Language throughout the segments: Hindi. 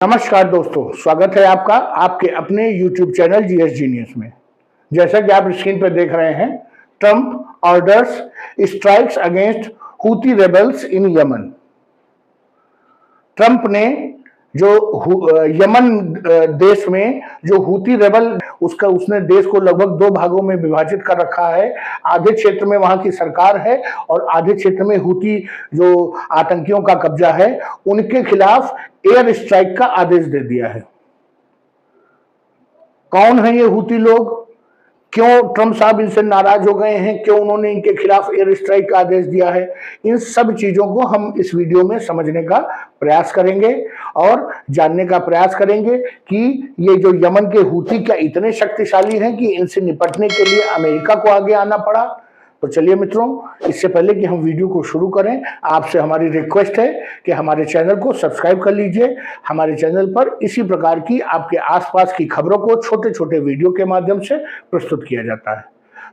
नमस्कार दोस्तों, स्वागत है आपका आपके अपने YouTube चैनल जीएस जीनियस में। जैसा कि आप स्क्रीन पर देख रहे हैं, Trump orders strikes against Houthi rebels इन यमन। ट्रंप ने जो यमन देश में जो हूती रेबल उसने देश को लगभग दो भागों में विभाजित कर रखा है। आधे क्षेत्र में वहां की सरकार है और आधे क्षेत्र में हूती जो आतंकियों का कब्जा है, उनके खिलाफ एयर स्ट्राइक का आदेश दे दिया है। कौन है ये हूती लोग, क्यों ट्रंप साहब इनसे नाराज हो गए हैं, क्यों उन्होंने इनके खिलाफ एयर स्ट्राइक का आदेश दिया है, इन सब चीजों को हम इस वीडियो में समझने का प्रयास करेंगे और जानने का प्रयास करेंगे कि ये जो यमन के हूती क्या इतने शक्तिशाली हैं कि इनसे निपटने के लिए अमेरिका को आगे आना पड़ा। तो चलिए मित्रों, इससे पहले कि हम वीडियो को शुरू करें, आपसे हमारी रिक्वेस्ट है कि हमारे चैनल को सब्सक्राइब कर लीजिए। हमारे चैनल पर इसी प्रकार की आपके आसपास की खबरों को छोटे छोटे वीडियो के माध्यम से प्रस्तुत किया जाता है।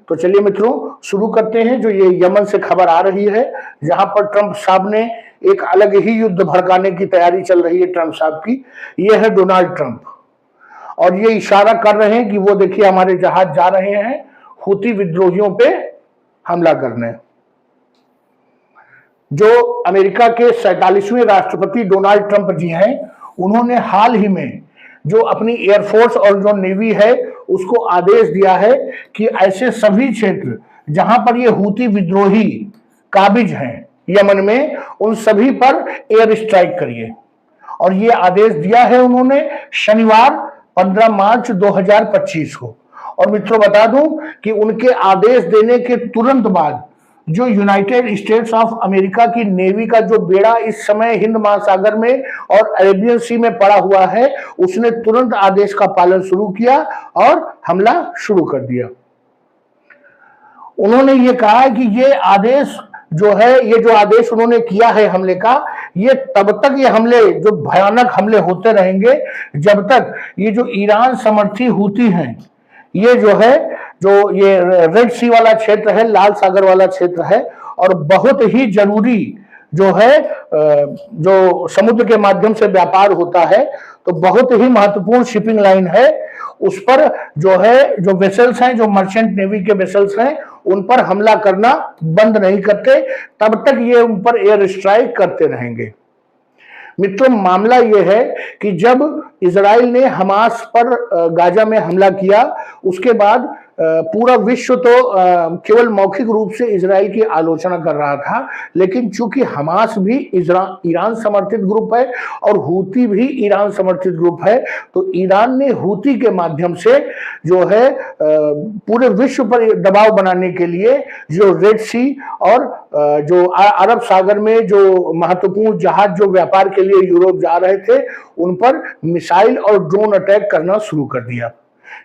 तो चलिए मित्रों, शुरू करते हैं। जो ये यमन से खबर आ रही है, जहां पर ट्रंप साहब ने एक अलग ही युद्ध भड़काने की तैयारी चल रही है ट्रंप साहब की। ये है डोनाल्ड ट्रंप, और ये इशारा कर रहे हैं कि वो देखिए हमारे जहाज जा रहे हैं हूती विद्रोहियों पे हमला करने। जो अमेरिका के 47वें राष्ट्रपति डोनाल्ड ट्रंप जी हैं, उन्होंने हाल ही में जो अपनी एयरफोर्स और जो नेवी है उसको आदेश दिया है कि ऐसे सभी क्षेत्र जहां पर ये हूती विद्रोही काबिज हैं यमन में, उन सभी पर एयर स्ट्राइक करिए। और ये आदेश दिया है उन्होंने शनिवार 15 मार्च 2025 को। और मित्रों बता दूं कि उनके आदेश देने के तुरंत बाद जो यूनाइटेड स्टेट्स ऑफ अमेरिका की नेवी का जो बेड़ा इस समय हिंद महासागर में और अरेबियन सी में पड़ा हुआ है, उसने तुरंत आदेश का पालन शुरू किया और हमला शुरू कर दिया। उन्होंने ये कहा है कि ये आदेश जो है, ये जो आदेश उन्होंने किया है हमले का, ये तब तक ये हमले जो भयानक हमले होते रहेंगे जब तक ये जो ईरान समर्थी हूती हैं, ये जो है जो ये रेड सी वाला क्षेत्र है, लाल सागर वाला क्षेत्र है, और बहुत ही जरूरी जो है जो समुद्र के माध्यम से व्यापार होता है, तो बहुत ही महत्वपूर्ण शिपिंग लाइन है। उस पर जो है जो वेसल्स हैं, जो मर्चेंट नेवी के वेसल्स हैं, उन पर हमला करना बंद नहीं करते, तब तक ये उन पर एयर स्ट्राइक करते रहेंगे। मित्रों, मामला यह है कि जब इजराइल ने हमास पर गाजा में हमला किया, उसके बाद पूरा विश्व तो केवल मौखिक रूप से इजराइल की आलोचना कर रहा था, लेकिन चूंकि हमास भी ईरान समर्थित ग्रुप है और हूती भी ईरान समर्थित ग्रुप है, तो ईरान ने हूती के माध्यम से जो है पूरे विश्व पर दबाव बनाने के लिए जो रेड सी और जो अरब सागर में जो महत्वपूर्ण जहाज जो व्यापार के लिए यूरोप जा रहे थे, उन पर मिसाइल और ड्रोन अटैक करना शुरू कर दिया,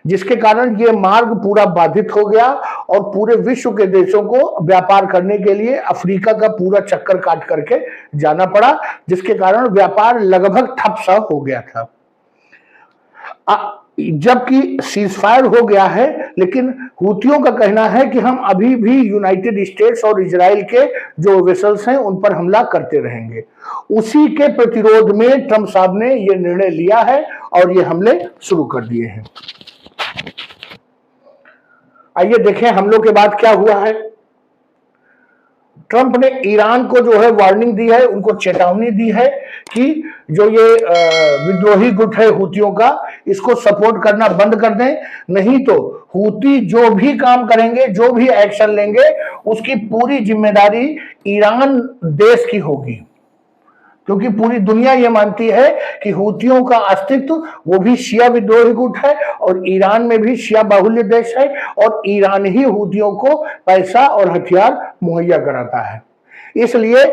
जिसके कारण ये मार्ग पूरा बाधित हो गया और पूरे विश्व के देशों को व्यापार करने के लिए अफ्रीका का पूरा चक्कर काट करके जाना पड़ा, जिसके कारण व्यापार लगभग ठप सा हो गया था। जबकि सीजफायर हो गया है, लेकिन हूतियों का कहना है कि हम अभी भी यूनाइटेड स्टेट्स और इजराइल के जो वेसल्स हैं उन पर हमला करते रहेंगे। उसी के प्रतिरोध में ट्रंप साहब ने यह निर्णय लिया है और ये हमले शुरू कर दिए हैं। आइए देखें हमलों के बाद क्या हुआ है। ट्रंप ने ईरान को जो है वार्निंग दी है, उनको चेतावनी दी है कि जो ये विद्रोही गुट है हूतियों का, इसको सपोर्ट करना बंद कर दें, नहीं तो हूती जो भी काम करेंगे, जो भी एक्शन लेंगे, उसकी पूरी जिम्मेदारी ईरान देश की होगी। क्योंकि पूरी दुनिया ये मानती है कि हूतियों का अस्तित्व वो भी शिया विद्रोही गुट है और ईरान में भी शिया बाहुल्य देश है, और ईरान ही हूतियों को पैसा और हथियार मुहैया कराता है। इसलिए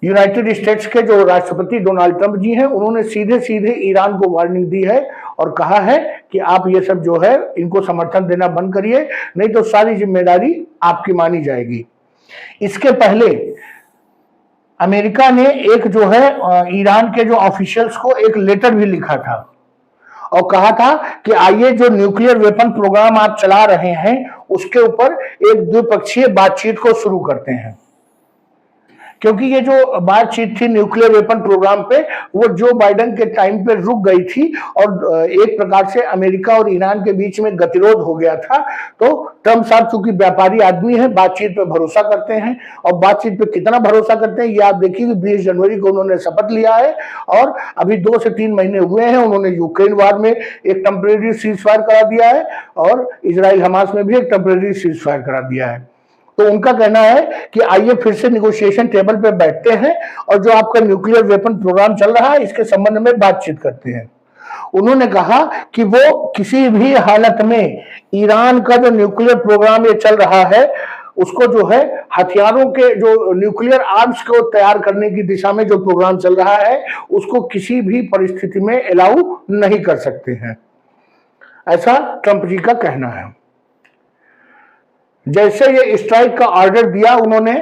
यूनाइटेड स्टेट्स के जो राष्ट्रपति डोनाल्ड ट्रंप जी हैं, उन्होंने सीधे सीधे ईरान को वार्निंग दी है और कहा है कि आप ये सब जो है इनको समर्थन देना बंद करिए, नहीं तो सारी जिम्मेदारी आपकी मानी जाएगी। इसके पहले अमेरिका ने एक जो है ईरान के जो ऑफिशियल्स को एक लेटर भी लिखा था और कहा था कि आइए जो न्यूक्लियर वेपन प्रोग्राम आप चला रहे हैं उसके ऊपर एक द्विपक्षीय बातचीत को शुरू करते हैं। क्योंकि ये जो बातचीत थी न्यूक्लियर वेपन प्रोग्राम पे, वो जो बाइडेन के टाइम पे रुक गई थी और एक प्रकार से अमेरिका और ईरान के बीच में गतिरोध हो गया था। तो ट्रंप साहब चूंकि व्यापारी आदमी है, बातचीत पे भरोसा करते हैं, और बातचीत पे कितना भरोसा करते हैं ये आप देखिए। 20 जनवरी को उन्होंने शपथ लिया है और अभी 2 से 3 महीने हुए हैं, उन्होंने यूक्रेन वार में एक टेम्परेरी सीज फायर करा दिया है और इजराइल हमास में भी एक टेम्परेरी सीज फायर करा दिया है। तो उनका कहना है कि आइए फिर से निगोशिएशन टेबल पे बैठते हैं और जो आपका न्यूक्लियर वेपन प्रोग्राम चल रहा है इसके संबंध में बातचीत करते हैं। उन्होंने कहा कि वो किसी भी हालत में ईरान का जो न्यूक्लियर प्रोग्राम ये चल रहा है उसको जो है हथियारों के जो न्यूक्लियर आर्म्स को तैयार करने की दिशा में जो प्रोग्राम चल रहा है उसको किसी भी परिस्थिति में अलाउ नहीं कर सकते हैं, ऐसा ट्रंप जी का कहना है। जैसे ये स्ट्राइक का ऑर्डर दिया उन्होंने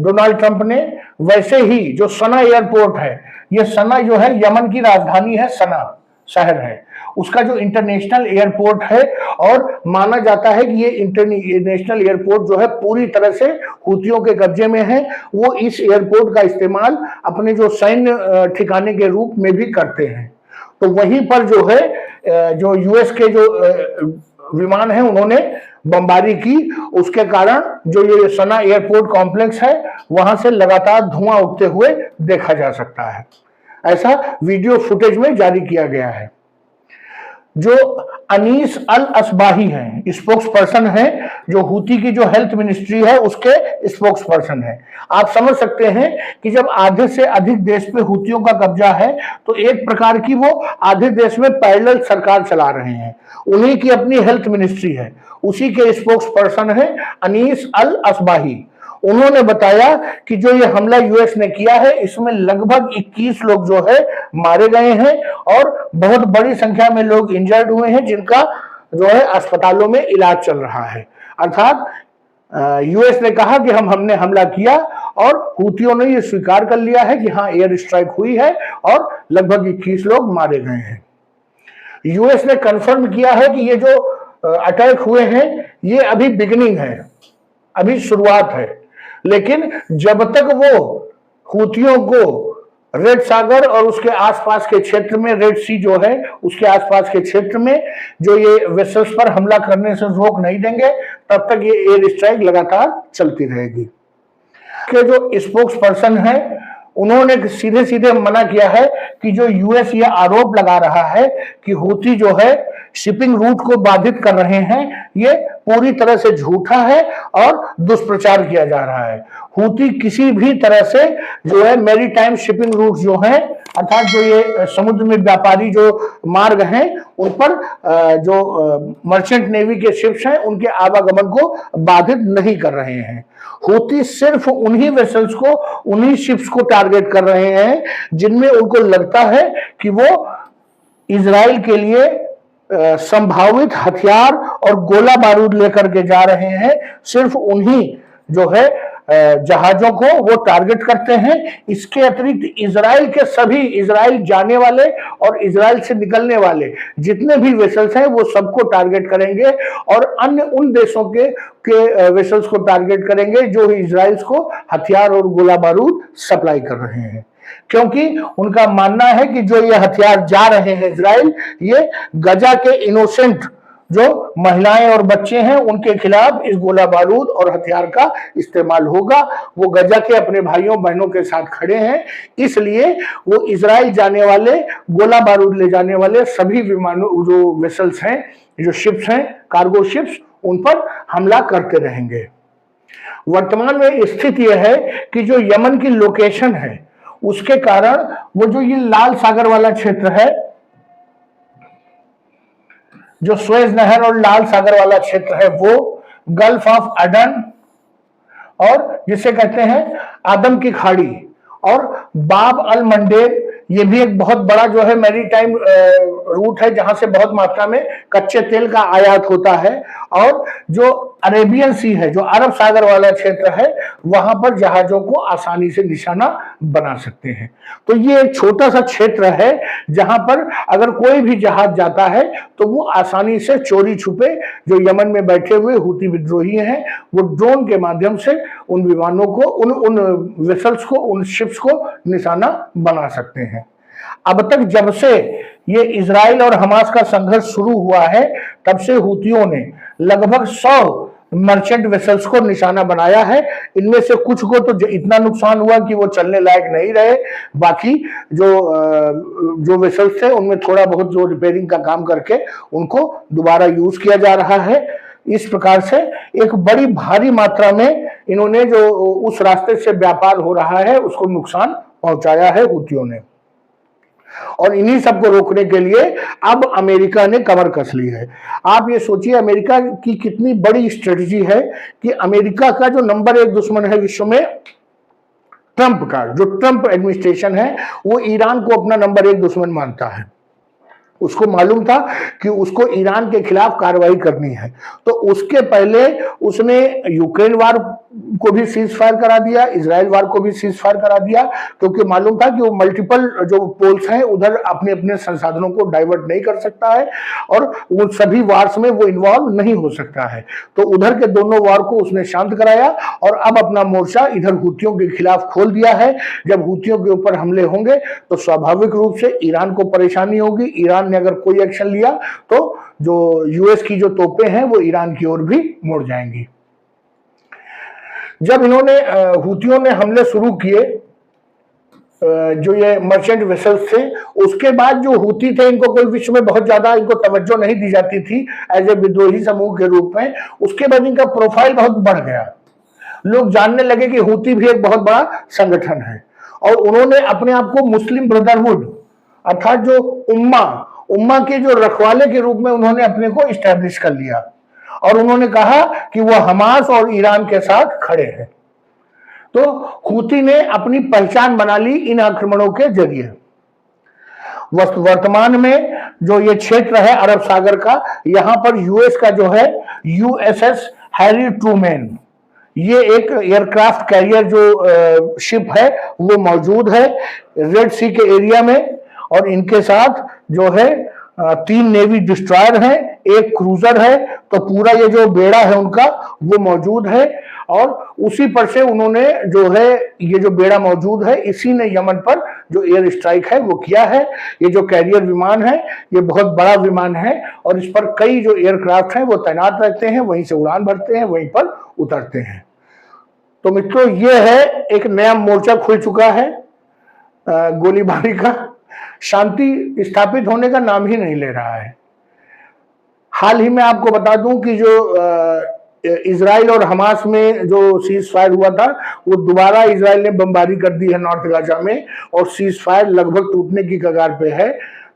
डोनाल्ड ट्रंप ने, वैसे ही जो सना एयरपोर्ट है, ये सना जो है यमन की राजधानी है, सना शहर है, उसका जो इंटरनेशनल एयरपोर्ट है और माना जाता है कि ये इंटरनेशनल एयरपोर्ट जो है पूरी तरह से हुतियों के कब्जे में है। वो इस एयरपोर्ट का इस्तेमाल अपने जो सैन्य ठिकाने के रूप में भी करते हैं। तो वहीं पर जो है जो यूएस के जो विमान है उन्होंने बमबारी की, उसके कारण जो ये सना एयरपोर्ट कॉम्प्लेक्स है वहां से लगातार धुआं उठते हुए देखा जा सकता है, ऐसा वीडियो फुटेज में जारी किया गया है। जो अनीस अल असबाही हैं, स्पोक्स पर्सन है, जो हुती की जो हेल्थ मिनिस्ट्री है उसके स्पोक्स पर्सन है। आप समझ सकते हैं कि जब आधे से अधिक देश पे हुतियों का कब्जा है तो एक प्रकार की वो आधे देश में पैरेलल सरकार चला रहे हैं, उन्हीं की अपनी हेल्थ मिनिस्ट्री है, उसी के स्पोक्स पर्सन है अनीस अल असबाही। उन्होंने बताया कि जो ये हमला यूएस ने किया है इसमें लगभग 21 लोग जो है मारे गए हैं और बहुत बड़ी संख्या में लोग इंजर्ड हुए हैं जिनका जो है अस्पतालों में इलाज चल रहा है। अर्थात यूएस ने कहा कि हमने हमला किया और हुतियों ने ये स्वीकार कर लिया है कि हाँ एयर स्ट्राइक हुई है और लगभग 21 लोग मारे गए हैं। यूएस ने कंफर्म किया है कि ये जो अटैक हुए हैं ये अभी बिगिनिंग है, अभी शुरुआत है, लेकिन जब तक वो हुतियों को रेड सागर और उसके आसपास के क्षेत्र में, रेड सी जो है उसके आसपास के क्षेत्र में जो ये वेसल्स पर हमला करने से रोक नहीं देंगे तब तक ये एयर स्ट्राइक लगातार चलती रहेगी। के जो स्पोक्स पर्सन है उन्होंने सीधे सीधे मना किया है कि जो यूएस ये आरोप लगा रहा है कि हुती जो है शिपिंग रूट को बाधित कर रहे हैं, ये पूरी तरह से झूठा है और दुष्प्रचार किया जा रहा है। हुती किसी भी तरह से जो है मैरीटाइम शिपिंग रूट जो है, अर्थात जो ये समुद्र में व्यापारी जो मार्ग हैं उन पर जो मर्चेंट नेवी के शिप्स हैं उनके आवागमन को बाधित नहीं कर रहे हैं। हुती सिर्फ उन्हीं वेसल्स को, उन्हीं शिप्स को टारगेट कर रहे हैं जिनमें उनको लगता है कि वो इजराइल के लिए संभावित हथियार और गोला बारूद लेकर के जा रहे हैं। सिर्फ उन्हीं जो है जहाजों को वो टारगेट करते हैं। इसके अतिरिक्त इजराइल के सभी, इजराइल जाने वाले और इजराइल से निकलने वाले जितने भी वेसल्स हैं वो सबको टारगेट करेंगे और अन्य उन देशों के वेसल्स को टारगेट करेंगे जो इजराइल को हथियार और गोला बारूद सप्लाई कर रहे हैं, क्योंकि उनका मानना है कि जो ये हथियार जा रहे हैं इजराइल, ये गजा के इनोसेंट जो महिलाएं और बच्चे हैं उनके खिलाफ इस गोला बारूद और हथियार का इस्तेमाल होगा। वो गजा के अपने भाइयों बहनों के साथ खड़े हैं, इसलिए वो इजराइल जाने वाले, गोला बारूद ले जाने वाले सभी विमानों, जो वेसल्स हैं, जो शिप्स हैं, कार्गो शिप्स, उन पर हमला करते रहेंगे। वर्तमान में स्थिति यह है कि जो यमन की लोकेशन है उसके कारण वो जो ये लाल सागर वाला क्षेत्र है, जो स्वेज नहर और लाल सागर वाला क्षेत्र है, वो गल्फ ऑफ अडन और जिसे कहते हैं आदम की खाड़ी और बाब अल मंडेब, ये भी एक बहुत बड़ा जो है मैरीटाइम रूट है जहां से बहुत मात्रा में कच्चे तेल का आयात होता है। और जो अरेबियन सी है, जो अरब सागर वाला क्षेत्र है, वहां पर जहाजों को आसानी से निशाना बना सकते हैं। तो ये एक छोटा सा क्षेत्र है जहां पर अगर कोई भी जहाज जाता है तो वो आसानी से चोरी छुपे जो यमन में बैठे हुए हूती विद्रोही हैं वो ड्रोन के माध्यम से उन विमानों को, उन वेसल्स को, उन शिप्स को निशाना बना सकते हैं। अब तक जब से ये इजराइल और हमास का संघर्ष शुरू हुआ है तब से हूतियों ने लगभग 100 मर्चेंट वेसल्स को निशाना बनाया है। इनमें से कुछ को तो इतना नुकसान हुआ कि वो चलने लायक नहीं रहे, बाकी जो वेसल्स थे उनमें थोड़ा बहुत जो रिपेयरिंग का काम करके उनको दोबारा यूज किया जा रहा है। इस प्रकार से एक बड़ी भारी मात्रा में इन्होंने जो उस रास्ते से व्यापार हो रहा है उसको नुकसान पहुंचाया है हूतियों ने। और इन्हीं सबको रोकने के लिए अब अमेरिका ने कमर कस ली है। आप ये सोचिए अमेरिका की कितनी बड़ी स्ट्रेटजी है कि अमेरिका का जो नंबर 1 दुश्मन है विश्व में, ट्रंप का, जो ट्रंप एडमिनिस्ट्रेशन है वो ईरान को अपना नंबर 1 दुश्मन मानता है। उसको मालूम था कि उसको ईरान के खिलाफ कार्रवाई करनी है, तो उसके पहले उसने यूक्रेन वार को भी सीज फायर करा दिया, इजराइल वार को भी सीज फायर करा दिया, क्योंकि मालूम था कि वो मल्टीपल जो पोल्स हैं उधर अपने अपने संसाधनों को डाइवर्ट नहीं कर सकता है और उन सभी वार्स में वो इन्वॉल्व नहीं हो सकता है। तो उधर के दोनों वार को उसने शांत कराया और अब अपना मोर्चा इधर हूतियों के खिलाफ खोल दिया है। जब हूतियों के ऊपर हमले होंगे तो स्वाभाविक रूप से ईरान को परेशानी होगी। ईरान ने अगर कोई एक्शन लिया तो जो यूएस की जो तोपें हैं वो ईरान की ओर भी मुड़ जाएंगी। जब इन्होंने हूतियों ने हमले शुरू किए जो ये मर्चेंट वेसल्स थे, उसके बाद जो हूती थे इनको कोई विश्व में बहुत ज्यादा इनको तवज्जो नहीं दी जाती थी एज ए विद्रोही समूह के रूप में। उसके बाद इनका प्रोफाइल बहुत बढ़ गया, लोग जानने लगे कि हूती भी एक बहुत बड़ा संगठन है और उन्होंने अपने आप को मुस्लिम ब्रदरहुड अर्थात जो उम्मा के जो रखवाले के रूप में उन्होंने अपने को इस्टेब्लिश कर लिया और उन्होंने कहा कि वो हमास और ईरान के साथ खड़े हैं। तो हूती ने अपनी पहचान बना ली इन आक्रमणों के जरिए। वर्तमान में जो ये क्षेत्र है अरब सागर का, यहां पर यूएस का जो है यूएसएस हैरी ट्रूमैन, ये एक एयरक्राफ्ट कैरियर जो शिप है वो मौजूद है रेड सी के एरिया में और इनके साथ जो है 3 नेवी डिस्ट्रॉयर हैं, 1 क्रूजर है। तो पूरा ये जो बेड़ा है उनका वो मौजूद है और उसी पर से उन्होंने जो है ये जो बेड़ा मौजूद है इसी ने यमन पर जो एयर स्ट्राइक है वो किया है। ये जो कैरियर विमान है ये बहुत बड़ा विमान है और इस पर कई जो एयरक्राफ्ट हैं वो तैनात रहते हैं, वहीं से उड़ान भरते हैं, वहीं पर उतरते हैं। तो मित्रों ये है एक नया मोर्चा खुल चुका है गोलीबारी का, शांति स्थापित होने का नाम ही नहीं ले रहा है। हाल ही में आपको बता दूं कि जो इजराइल और हमास में जो सीज फायर हुआ था वो दोबारा इजराइल ने बमबारी कर दी है नॉर्थ गाजा में और सीज फायर लगभग टूटने की कगार पे है।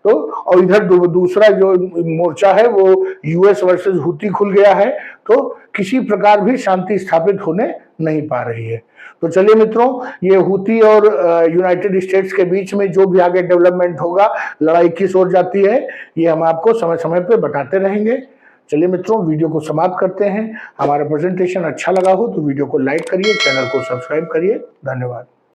तो और इधर दूसरा जो मोर्चा है वो यूएस वर्सेस हूती खुल गया है, तो किसी प्रकार भी शांति स्थापित होने नहीं पा रही है। तो चलिए मित्रों, ये हूती और यूनाइटेड स्टेट्स के बीच में जो भी आगे डेवलपमेंट होगा, लड़ाई किस ओर जाती है, ये हम आपको समय समय पे बताते रहेंगे। चलिए मित्रों, वीडियो को समाप्त करते हैं। हमारा प्रेजेंटेशन अच्छा लगा हो तो वीडियो को लाइक करिए, चैनल को सब्सक्राइब करिए। धन्यवाद।